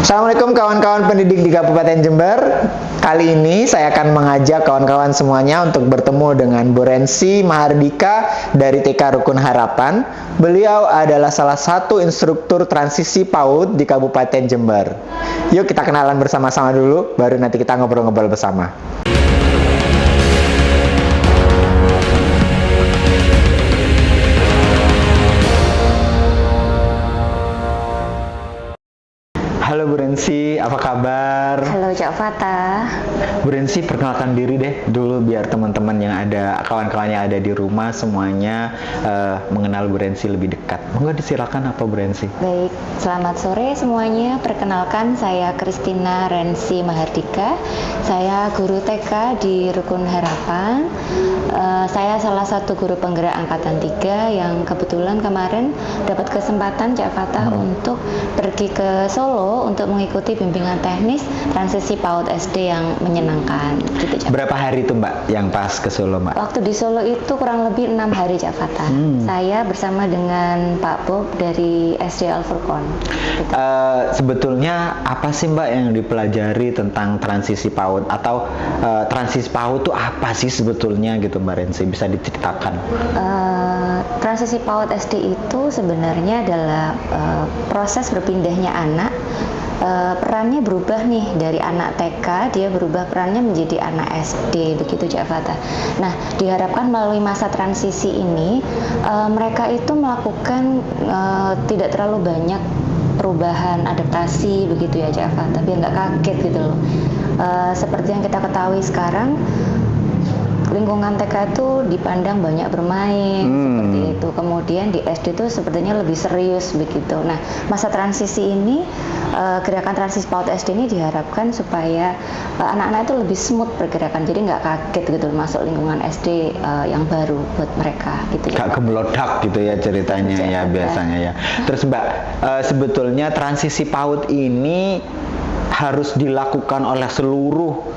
Assalamualaikum kawan-kawan pendidik di Kabupaten Jember. Kali ini saya akan mengajak kawan-kawan semuanya untuk bertemu dengan Bu Rensi Mahardika dari TK Rukun Harapan. Beliau adalah salah satu instruktur transisi PAUD di Kabupaten Jember. Yuk kita kenalan bersama-sama dulu, baru nanti kita ngobrol-ngobrol bersama. Halo Bu Rensi, apa kabar? Halo Cak Fatah. Bu Rensi, perkenalkan diri deh dulu biar teman-teman yang ada, kawan-kawan yang ada di rumah semuanya mengenal Bu Rensi lebih dekat. Monggo disilakan apa Bu Rensi? Baik, selamat sore semuanya. Perkenalkan saya Christina Rensi Mahardika. Saya guru TK di Rukun Harapan. Saya salah satu guru penggerak angkatan 3 yang kebetulan kemarin dapat kesempatan Cak Fatah untuk pergi ke Solo untuk mengikuti bimbingan teknis transisi PAUD SD yang menyenangkan gitu, Cak. Berapa hari itu Mbak yang pas ke Solo Mbak? Waktu di Solo itu kurang lebih 6 hari Cak Fatah. Saya bersama dengan Pak Bob dari SD Al Furqon gitu. Sebetulnya apa sih Mbak yang dipelajari tentang transisi PAUD atau transisi PAUD itu apa sih sebetulnya gitu Mbak Rensi, bisa diceritakan? Transisi PAUD SD itu sebenarnya adalah proses berpindahnya anak. Perannya berubah nih dari anak TK, dia berubah perannya menjadi anak SD, begitu Cak Fatah. Nah, diharapkan melalui masa transisi ini mereka itu melakukan tidak terlalu banyak perubahan adaptasi begitu ya Cak Fatah, biar nggak kaget gitu loh. Seperti yang kita ketahui sekarang, lingkungan TK itu dipandang banyak bermain seperti itu. Kemudian di SD itu sepertinya lebih serius begitu. Nah, masa transisi ini, gerakan transisi PAUD SD ini diharapkan supaya anak-anak itu lebih smooth pergerakan, jadi nggak kaget gitu masuk lingkungan SD yang baru buat mereka gitu. Gak gemelodak gitu ya ceritanya ya biasanya ya. Terus Mbak, sebetulnya transisi PAUD ini harus dilakukan oleh seluruh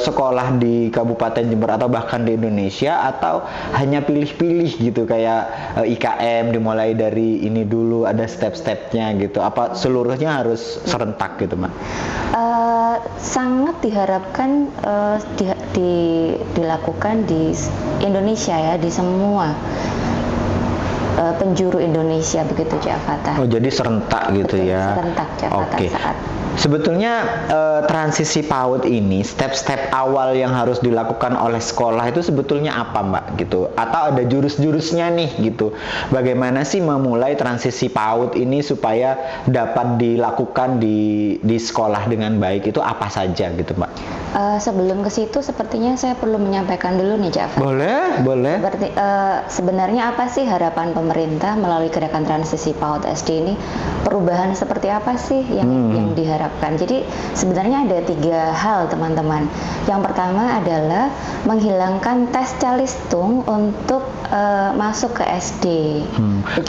sekolah di Kabupaten Jember atau bahkan di Indonesia, atau hanya pilih-pilih gitu kayak IKM dimulai dari ini dulu, ada step-stepnya gitu, apa seluruhnya harus serentak gitu Mbak? Sangat diharapkan dilakukan di Indonesia ya, di semua penjuru Indonesia begitu Cak Fatah. Oh, jadi serentak gitu. Betul, ya. Serentak Cak Fatah saat. Sebetulnya transisi PAUD ini step-step awal yang harus dilakukan oleh sekolah itu sebetulnya apa Mbak gitu? Atau ada jurus-jurusnya nih gitu? Bagaimana sih memulai transisi PAUD ini supaya dapat dilakukan di sekolah dengan baik, itu apa saja gitu Mbak? Sebelum ke situ sepertinya saya perlu menyampaikan dulu nih Jafar. Boleh. Sebenarnya apa sih harapan pemerintah melalui gerakan transisi PAUD SD ini? Perubahan seperti apa sih yang diharapkan? Jadi sebenarnya ada 3 hal teman-teman. Yang pertama adalah menghilangkan tes calistung untuk masuk ke SD.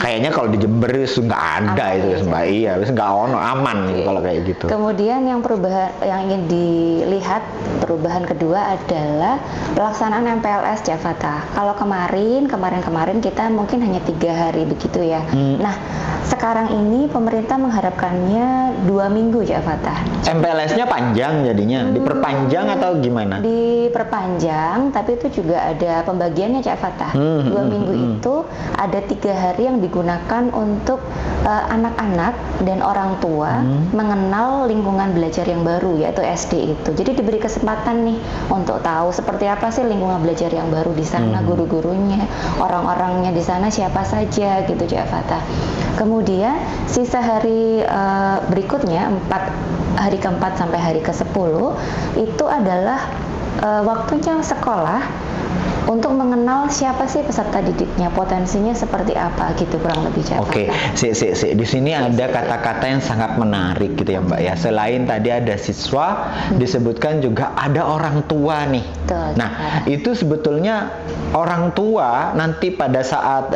Kayaknya kalau di Jember itu nggak ada itu ya Mbak. Iya, nggak ono, aman gitu kalau kayak gitu. Kemudian yang perubahan yang ingin dilihat, perubahan kedua adalah pelaksanaan MPLS Cak Fatah. Kalau kemarin kita mungkin hanya 3 hari begitu ya. Nah, sekarang ini pemerintah mengharapkannya 2 minggu Cak Fatah. MPLS-nya panjang jadinya, diperpanjang atau gimana? Diperpanjang, tapi itu juga ada pembagiannya Cak Fatah. 2 minggu itu ada 3 hari yang digunakan untuk anak-anak dan orang tua mengenal lingkungan belajar yang baru, yaitu SD itu. Jadi diberi kesempatan nih untuk tahu seperti apa sih lingkungan belajar yang baru di sana, guru-gurunya, orang-orangnya di sana siapa saja gitu Cak Fatah. Kemudian sisa hari berikutnya, hari ke-4 sampai hari ke-10 itu adalah waktunya sekolah untuk mengenal siapa sih peserta didiknya, potensinya seperti apa gitu kurang lebih Cak. Oke, di sini ada kata-kata yang sangat menarik gitu ya Mbak ya. Selain tadi ada siswa, disebutkan juga ada orang tua nih. Betul, nah, itu sebetulnya orang tua nanti pada saat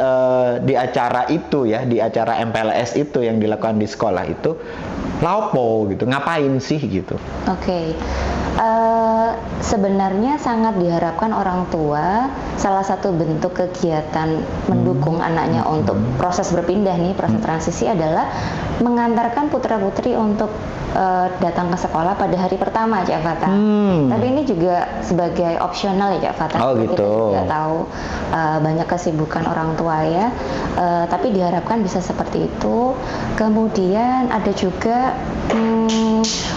di acara itu ya, di acara MPLS itu yang dilakukan di sekolah itu, laopo gitu, ngapain sih gitu? Oke. Sebenarnya sangat diharapkan orang tua, salah satu bentuk kegiatan mendukung anaknya untuk proses berpindah nih, proses transisi adalah mengantarkan putra-putri untuk datang ke sekolah pada hari pertama, Cak Fata. Tapi ini juga sebagai opsional ya, Cak Fata. Oh, Kita gitu. juga tahu banyak kesibukan orang tua ya, tapi diharapkan bisa seperti itu. Kemudian ada juga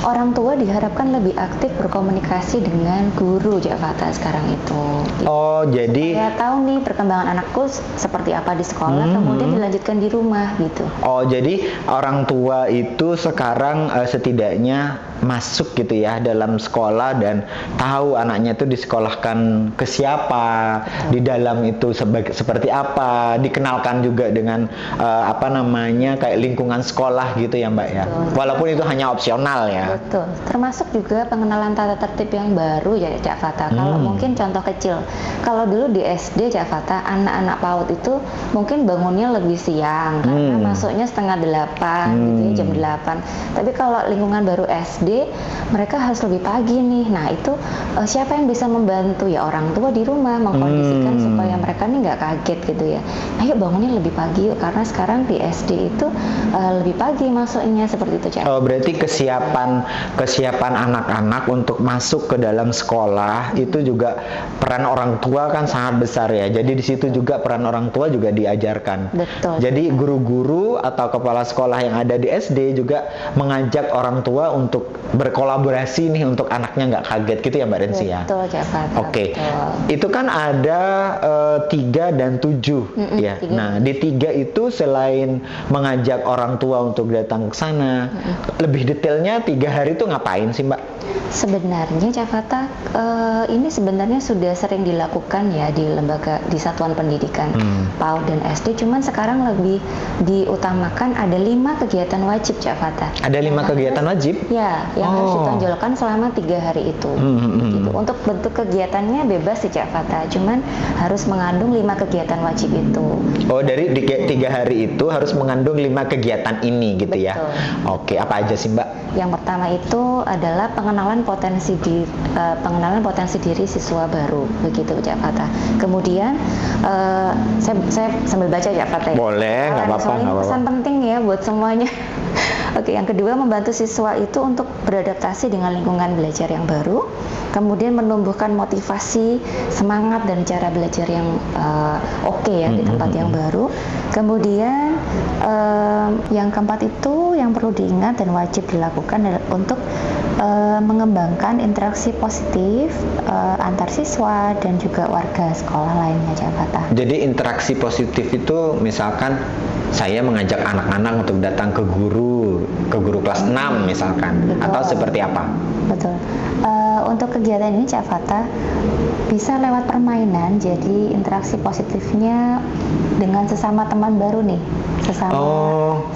orang tua diharapkan lebih aktif berkomunikasi dengan guru, Cak Fata, sekarang itu. Oh, jadi Saya tahu nih perkembangan anakku seperti apa di sekolah, kemudian dilanjutkan di rumah gitu. Oh, jadi orang tua itu sekarang setidaknya masuk gitu ya dalam sekolah dan tahu anaknya itu disekolahkan ke siapa, di dalam itu seperti apa, dikenalkan juga dengan apa namanya kayak lingkungan sekolah gitu ya, Mbak ya. Betul. Walaupun itu hanya opsional ya. Betul. Termasuk juga pengenalan tata tertib yang baru ya, Cak Fata. Kalau mungkin contoh kecil, kalau dulu di SD, Cak Fata, anak-anak PAUD itu mungkin bangunnya lebih siang karena masuknya 7:30 gitu ya, jam 8. Tapi kalau lingkungan baru SD, mereka harus lebih pagi nih. Nah, itu siapa yang bisa membantu ya? Orang tua di rumah mengkondisikan supaya mereka nih nggak kaget gitu ya. Ayo bangunnya lebih pagi yuk, karena sekarang di SD itu lebih pagi masuknya, seperti itu, Cak. Oh, berarti kesiapan anak-anak untuk masuk ke dalam sekolah itu juga peran orang tua kan sangat besar ya. Jadi di situ juga peran orang tua juga diajarkan. Betul. Jadi guru-guru atau kepala sekolah yang ada di SD juga mengajak orang tua untuk berkolaborasi nih untuk anaknya nggak kaget gitu ya, Mbak Rensi ya. Betul, Cak Fata. Oke, Betul. itu kan ada 3 dan 7 ya. 3. Nah, di 3 itu selain mengajak orang tua untuk datang ke sana, lebih detailnya 3 hari itu ngapain sih, Mbak? Sebenarnya, Cak Fata, ini sebenarnya sudah sering dilakukan ya di lembaga, di satuan pendidikan PAUD dan SD. Cuman sekarang lebih diutamakan ada 5 kegiatan wajib, Cak Fata. Ada 5 kegiatan wajib? Ya, yang harus ditonjolkan selama 3 hari itu. Gitu. Untuk bentuk kegiatannya bebas sih, Cak Fata. Cuman harus mengandung 5 kegiatan wajib itu. Oh, dari 3 hari itu harus mengandung 5 kegiatan ini gitu ya. Betul. Oke, apa aja sih, Mbak? Yang pertama itu adalah pengenalan potensi diri siswa baru, begitu, Cak Fata. Kemudian saya sambil baca, Cak Fata. Boleh, nggak apa-apa, Soalnya nggak apa-apa. pesan penting ya buat semuanya. Oke, yang kedua membantu siswa itu untuk beradaptasi dengan lingkungan belajar yang baru, kemudian menumbuhkan motivasi, semangat dan cara belajar yang oke ya di tempat yang baru. Kemudian yang keempat itu yang perlu diingat dan wajib dilakukan adalah untuk mengembangkan interaksi positif antar siswa dan juga warga sekolah lainnya, Cak Fata. Jadi interaksi positif itu misalkan saya mengajak anak-anak untuk datang ke guru kelas 6 misalkan. Betul. Atau seperti apa? Betul. Untuk kegiatan ini, Cak Fata, bisa lewat permainan, jadi interaksi positifnya dengan sesama teman baru nih, sesama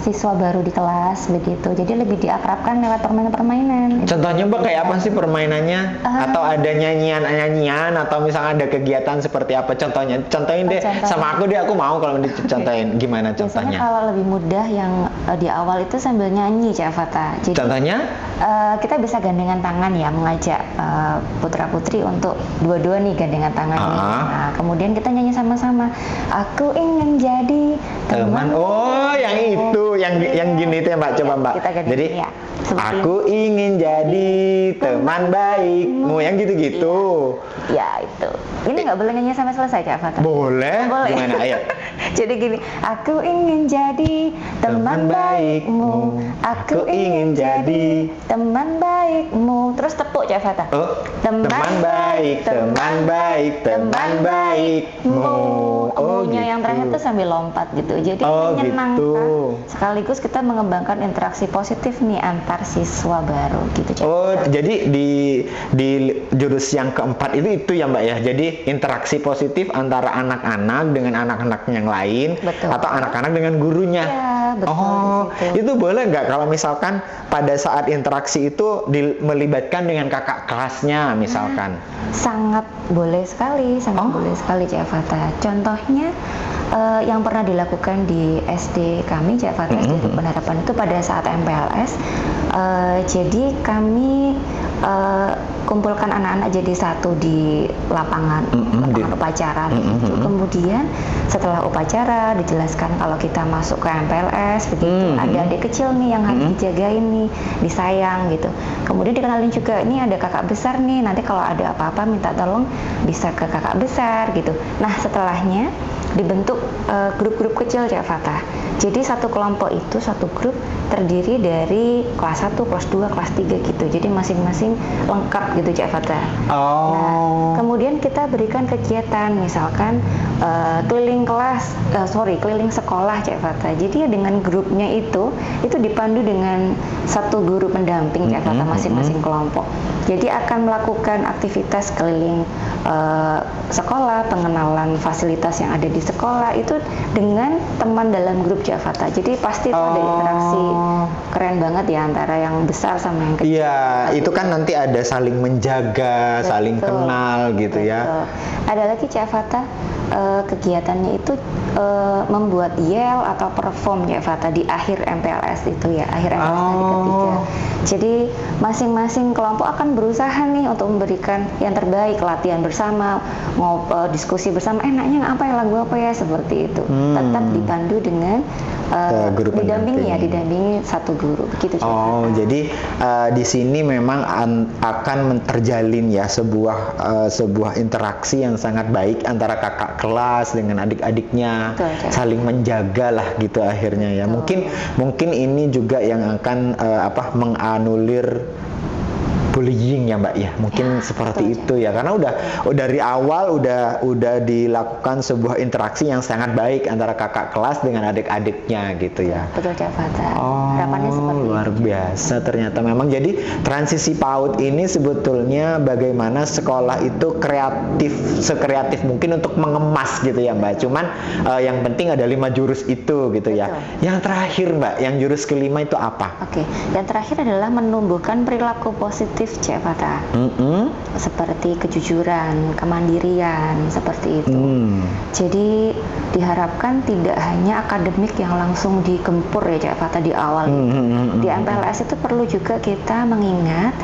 siswa baru di kelas begitu. Jadi lebih diakrabkan lewat permainan-permainan. Contohnya, Mbak, kayak apa sih permainannya? Atau ada nyanyian atau misalnya ada kegiatan seperti apa? Contohin deh. Contohnya. Sama aku deh, aku mau kalau dicontohin. Gimana Biasanya contohnya? kalau lebih mudah yang di awal itu sambil nyanyi, Cak Fata. Jadi Contohnya? kita bisa gandengan tangan ya, mengajak putra-putri untuk dua-dua nih gandengan tangan. Nah, kemudian kita nyanyi sama-sama. Aku ingin jadi teman. Oh, yang itu, yang gini itu ya, Mbak. Coba, Mbak. Kita gandengan, Jadi, ya, seperti aku ingin jadi teman baikmu, yang gitu-gitu. Ya, itu. Ini nggak boleh nyanyi sampai selesai, Kak Fata. Boleh? Boleh. Gimana? Ayo. Jadi gini, aku ingin jadi teman baikmu, aku ingin jadi teman baikmu. Terus tepuk, Cak Fata. Teman baik, teman baik, teman baikmu. Munya yang terakhir tuh sambil lompat gitu. Jadi menyenangkan. Gitu. Sekaligus kita mengembangkan interaksi positif nih antar siswa baru gitu, Cak. Jadi di jurus yang keempat itu ya, Mbak ya. Jadi interaksi positif antara anak-anak dengan anak-anak yang lain. Betul. Atau anak-anak dengan gurunya. Ya, betul. di situ. Itu boleh nggak kalau misalkan pada saat interaksi itu melibatkan dengan kakak kelasnya misalkan? Sangat boleh sekali, boleh sekali, Cak Fata. Contohnya yang pernah dilakukan di SD kami, Cak Fata, SD Pengharapan itu pada saat MPLS. Jadi kami dikumpulkan anak-anak jadi satu di lapangan upacara gitu. Kemudian setelah upacara dijelaskan kalau kita masuk ke MPLS begitu, ada adik kecil nih yang harus dijagain nih, disayang gitu. Kemudian dikenalin juga, ini ada kakak besar nih, nanti kalau ada apa-apa minta tolong bisa ke kakak besar gitu. Nah setelahnya dibentuk grup-grup kecil Cak Fatah. Jadi satu kelompok itu, satu grup terdiri dari kelas 1, kelas 2, kelas 3 gitu. Jadi masing-masing lengkap gitu Cak Fatah. Nah, kemudian kita berikan kegiatan misalkan keliling sekolah Cak Fatah. Jadi ya dengan grupnya itu dipandu dengan satu guru pendamping Cak Fatah masing-masing kelompok. Jadi akan melakukan aktivitas keliling sekolah, pengenalan fasilitas yang ada di sekolah itu dengan teman dalam grup Cak Fatah. Jadi pasti itu ada interaksi keren banget ya antara yang besar sama yang kecil. Iya, itu kan nanti ada saling menjaga, saling kenal gitu ya. Ada lagi Cak Fatah kegiatannya itu membuat yel atau perform Cak Fatah di akhir MPLS itu ya, akhir MPLS hari ketiga. Jadi masing-masing kelompok akan berusaha nih untuk memberikan yang terbaik, latihan bersama, diskusi bersama, enaknya apa ya, lagu apa ya, seperti itu. Tetap dipandu dengan didampingi satu guru begitu. Jadi di sini memang akan terjalin ya sebuah interaksi yang sangat baik antara kakak kelas dengan adik-adiknya, saling menjaga lah gitu akhirnya ya. Mungkin ini juga yang akan menganulir bullying ya Mbak ya, mungkin seperti itu ya, karena udah dari awal udah dilakukan sebuah interaksi yang sangat baik antara kakak kelas dengan adik-adiknya gitu ya. Betul Cak Fatah. Harapannya seperti luar biasa ternyata memang. Jadi transisi PAUD ini sebetulnya bagaimana sekolah itu sekreatif mungkin untuk mengemas gitu ya Mbak. Cuman yang penting ada 5 jurus itu gitu ya. Yang terakhir Mbak, yang jurus kelima itu apa? Oke, yang terakhir adalah menumbuhkan perilaku positif Cak Fatah. Seperti kejujuran, kemandirian, seperti itu. Jadi diharapkan tidak hanya akademik yang langsung digempur ya Cak Fatah di awal. Di MPLS itu perlu juga kita mengingat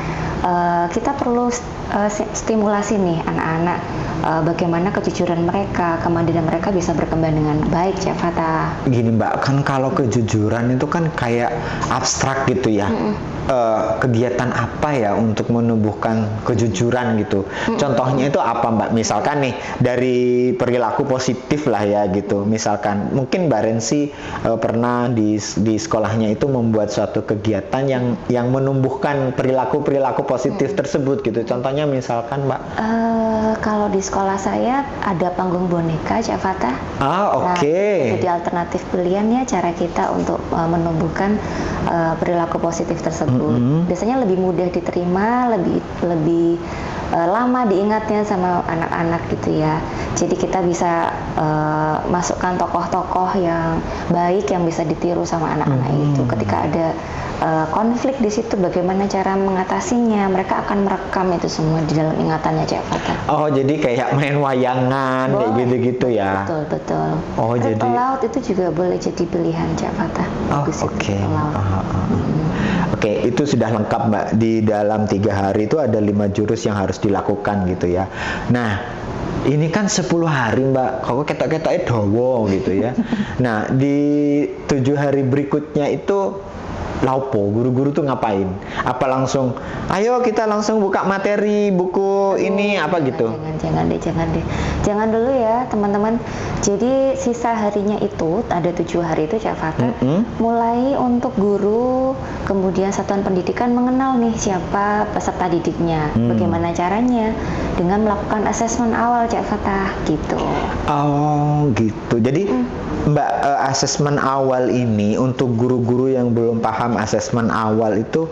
kita perlu stimulasi nih anak-anak, bagaimana kejujuran mereka, kemandirian mereka bisa berkembang dengan baik Cak Fatah. Gini Mbak, kan kalau kejujuran itu kan kayak abstrak gitu ya. Kegiatan apa ya untuk menumbuhkan kejujuran gitu. Contohnya itu apa Mbak? Misalkan nih dari perilaku positif lah ya gitu. Misalkan mungkin Mbak Rensi pernah di sekolahnya itu membuat suatu kegiatan yang menumbuhkan perilaku positif tersebut gitu. Contohnya misalkan Mbak? Kalau di sekolah saya ada panggung boneka Cak Fatah. Jadi alternatif pilihan ya cara kita untuk menumbuhkan perilaku positif tersebut. Biasanya lebih mudah diterima, lebih lama diingatnya sama anak-anak gitu ya. Jadi kita bisa masukkan tokoh-tokoh yang baik yang bisa ditiru sama anak-anak itu. Ketika ada konflik di situ, bagaimana cara mengatasinya, mereka akan merekam itu semua di dalam ingatannya Cak Fatah. Jadi kayak main wayangan kayak gitu-gitu ya. Betul. Jadi pelaut itu juga boleh jadi pilihan Cak Fatah. Oke, itu sudah lengkap Mbak. Di dalam 3 hari itu ada 5 jurus yang harus dilakukan gitu ya. Nah, ini kan 10 hari Mbak, kok ketok-ketoknya dawa gitu ya. Nah, di 7 hari berikutnya itu laupo, guru-guru tuh ngapain? Apa langsung, ayo kita langsung buka materi buku ini apa gitu? Jangan dulu ya teman-teman. Jadi sisa harinya itu ada 7 hari itu Cak Fatah. Mulai untuk guru, kemudian satuan pendidikan mengenal nih siapa peserta didiknya. Bagaimana caranya? Dengan melakukan asesmen awal Cak Fatah gitu. Gitu. Jadi Mbak, asesmen awal ini untuk guru-guru yang belum paham asesmen awal itu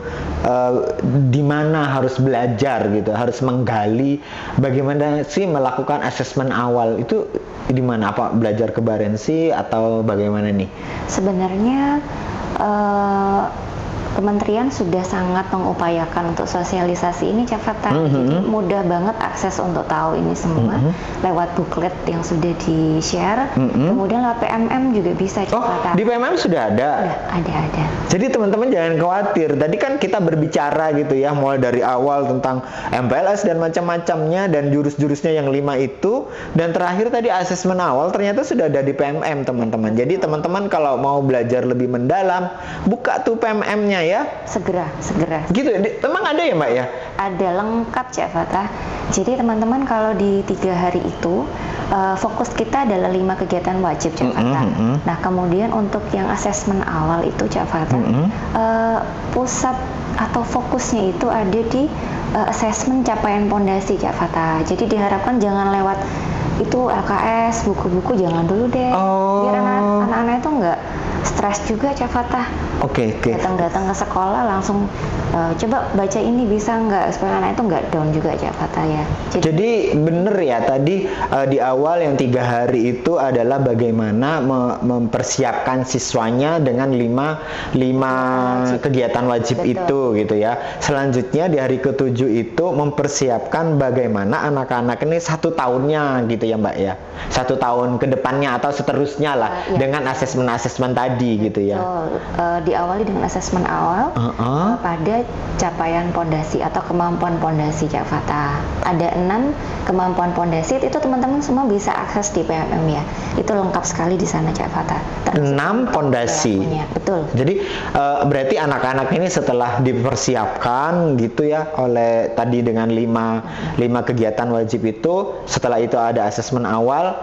di mana harus belajar gitu, harus menggali bagaimana sih melakukan asesmen awal itu di mana, apa belajar ke Barensi atau bagaimana nih? Sebenarnya Kementerian sudah sangat mengupayakan untuk sosialisasi ini Cak Fatah. Jadi mudah banget akses untuk tahu ini semua lewat booklet yang sudah di-share. Kemudian lewat PMM juga bisa Cak Fatah. Di PMM sudah ada? Ada. Jadi teman-teman jangan khawatir. Tadi kan kita berbicara gitu ya, mulai dari awal tentang MPLS dan macam-macamnya dan jurus-jurusnya yang 5 itu, dan terakhir tadi asesmen awal ternyata sudah ada di PMM teman-teman. Jadi teman-teman kalau mau belajar lebih mendalam, buka tuh PMM-nya ya. Segera. Gitu ya? Emang ada ya Mbak ya? Ada, lengkap Cak Fatah. Jadi teman-teman kalau di 3 hari itu fokus kita adalah 5 kegiatan wajib Cak Fatah. Nah kemudian untuk yang asesmen awal itu Cak Fatah, pusat atau fokusnya itu ada di asesmen capaian pondasi Cak Fatah. Jadi diharapkan jangan lewat itu LKS, buku-buku jangan dulu deh. Biar anak-anak itu nggak stres juga Cak Fatah. Oke. Datang ke sekolah langsung coba baca ini bisa nggak, supaya anak itu nggak down juga Cak Fatah ya. Jadi bener ya tadi di awal yang 3 hari itu adalah bagaimana mempersiapkan siswanya dengan 5 kegiatan wajib. Betul. Itu gitu ya. Selanjutnya di hari ke-7 itu mempersiapkan bagaimana anak-anak ini 1 tahunnya gitu ya Mbak ya. 1 tahun ke depannya atau seterusnya lah dengan asesmen-asesmen tadi gitu ya. Diawali dengan asesmen awal pada capaian pondasi atau kemampuan pondasi Cak Fatah. Ada 6 kemampuan pondasi, itu teman-teman semua bisa akses di PMM ya. Itu lengkap sekali di sana Cak Fatah. 6 pondasi. Betul. Jadi berarti anak-anak ini setelah dipersiapkan gitu ya oleh tadi dengan 5 kegiatan wajib itu, setelah itu ada asesmen awal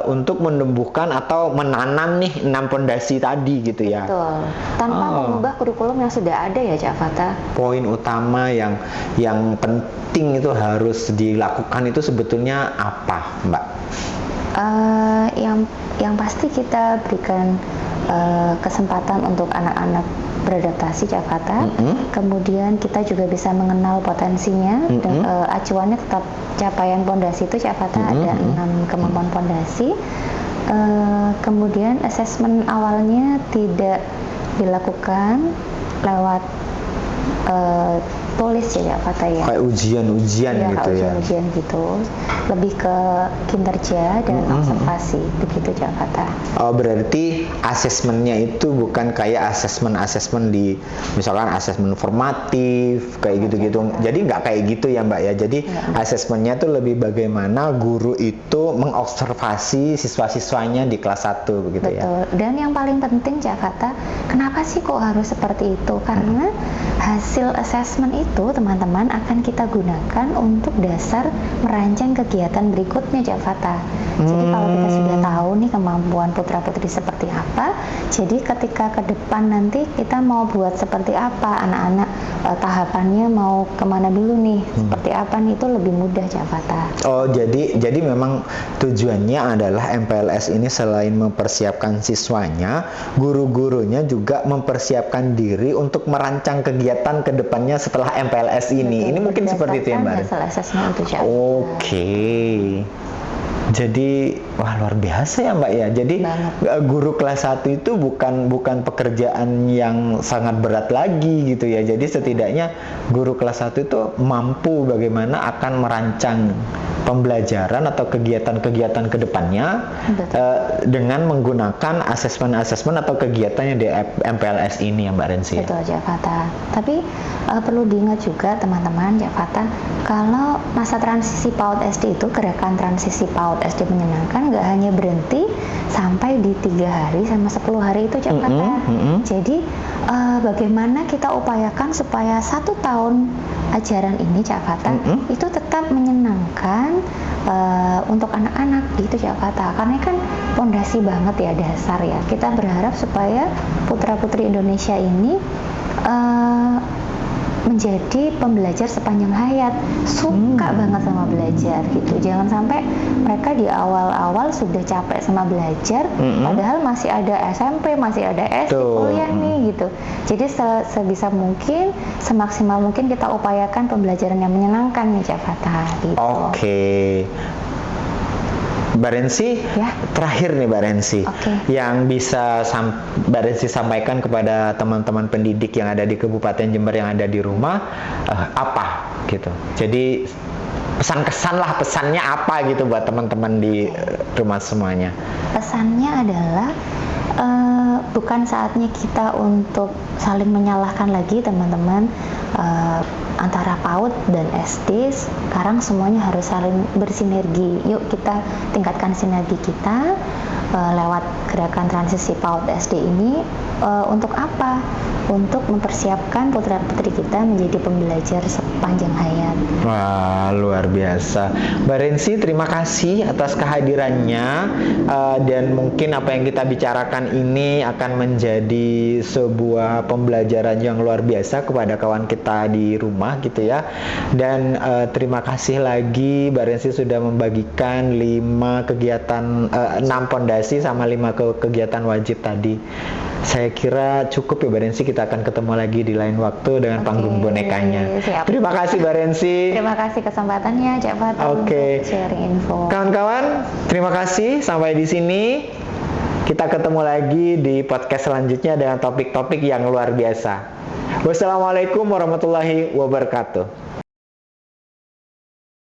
untuk menumbuhkan atau menanam nih 6 pondasi tadi gitu ya. Betul. Tanpa mengubah kurikulum yang sudah ada ya Cak Fatah. Poin utama yang penting itu harus dilakukan itu sebetulnya apa, Mbak? Yang pasti kita berikan kesempatan untuk anak-anak beradaptasi Cak Fatah. Kemudian kita juga bisa mengenal potensinya. Dan, acuannya tetap capaian pondasi itu Cak Fatah ada 6 kemampuan pondasi. Kemudian asesmen awalnya tidak dilakukan lewat tulis ya Cak Fatah ya. Kayak ujian-ujian ya, gitu ya. Ujian gitu. Lebih ke kinerja dan observasi begitu Cak Fatah. Oh, berarti asesmennya itu bukan kayak asesmen di misalkan asesmen formatif kayak gitu-gitu. Jadi nggak kayak gitu ya Mbak ya. Jadi asesmennya itu lebih bagaimana guru itu mengobservasi siswa-siswanya di kelas 1 begitu. Betul. Ya. Dan yang paling penting Cak Fatah, kenapa sih kok harus seperti itu? Karena hasil asesmen itu teman-teman akan kita gunakan untuk dasar merancang kegiatan berikutnya Cak Fatah. Jadi kalau kita sudah tahu nih kemampuan putra-putri seperti apa, jadi ketika ke depan nanti kita mau buat seperti apa, anak-anak tahapannya mau kemana dulu nih, seperti apa nih, itu lebih mudah Cak Fatah. Oh, jadi memang tujuannya adalah MPLS ini selain mempersiapkan siswanya, guru-gurunya juga mempersiapkan diri untuk merancang kegiatan ke depannya setelah MPLS ini. Betul, ini mungkin seperti itu ya Mbak. Hasil asesmen itu Cak. Oke. Jadi wah luar biasa ya Mbak ya. Jadi guru kelas 1 itu bukan pekerjaan yang sangat berat lagi gitu ya. Jadi setidaknya guru kelas 1 itu mampu bagaimana akan merancang pembelajaran atau kegiatan-kegiatan ke depannya dengan menggunakan asesmen-asesmen atau kegiatan yang di MPLS ini ya Mbak Rensi. Betul Cak Fatah. Tapi perlu diingat juga teman-teman Cak Fatah, kalau masa transisi PAUD SD itu, gerakan transisi PAUD SD menyenangkan nggak hanya berhenti sampai di 3 hari sama 10 hari itu Cak Fatah. Jadi bagaimana kita upayakan supaya 1 tahun ajaran ini Cak Fatah itu tetap menyenangkan untuk anak-anak gitu Cak Fatah. Karena kan pondasi banget ya, dasar ya. Kita berharap supaya putra-putri Indonesia ini menjadi pembelajar sepanjang hayat, suka banget sama belajar gitu. Jangan sampai mereka di awal-awal sudah capek sama belajar, padahal masih ada SMP, masih ada SD, kuliah nih gitu. Jadi sebisa mungkin, semaksimal mungkin kita upayakan pembelajaran yang menyenangkan nih Cak Fatah gitu. Oke. Mbak Rensi, Ya. terakhir nih Mbak Rensi, Oke. yang bisa Mbak Rensi sampaikan kepada teman-teman pendidik yang ada di Kabupaten Jember yang ada di rumah, apa gitu. Jadi pesan-kesan lah, pesannya apa gitu buat teman-teman di rumah semuanya. Pesannya adalah bukan saatnya kita untuk saling menyalahkan lagi teman-teman, antara PAUD dan SD. Sekarang semuanya harus saling bersinergi. Yuk kita tingkatkan sinergi kita lewat gerakan transisi PAUD SD ini. Untuk apa? Untuk mempersiapkan putra-putri kita menjadi pembelajar sepanjang hayat. Wah, luar biasa. Mbak Rensi, terima kasih atas kehadirannya, dan mungkin apa yang kita bicarakan ini akan menjadi sebuah pembelajaran yang luar biasa kepada kawan kita di rumah gitu ya. Dan terima kasih lagi Mbak Rensi sudah membagikan 5 kegiatan, 6 pondasi sama 5 kegiatan wajib tadi. Saya kira cukup ya Mbak Rensi, kita akan ketemu lagi di lain waktu dengan panggung bonekanya. Siap. Terima kasih Mbak Rensi. Terima kasih kesempatannya, Cak Fata, Oke. untuk sharing info. Kawan-kawan, terima kasih sampai di sini. Kita ketemu lagi di podcast selanjutnya dengan topik-topik yang luar biasa. Wassalamualaikum warahmatullahi wabarakatuh.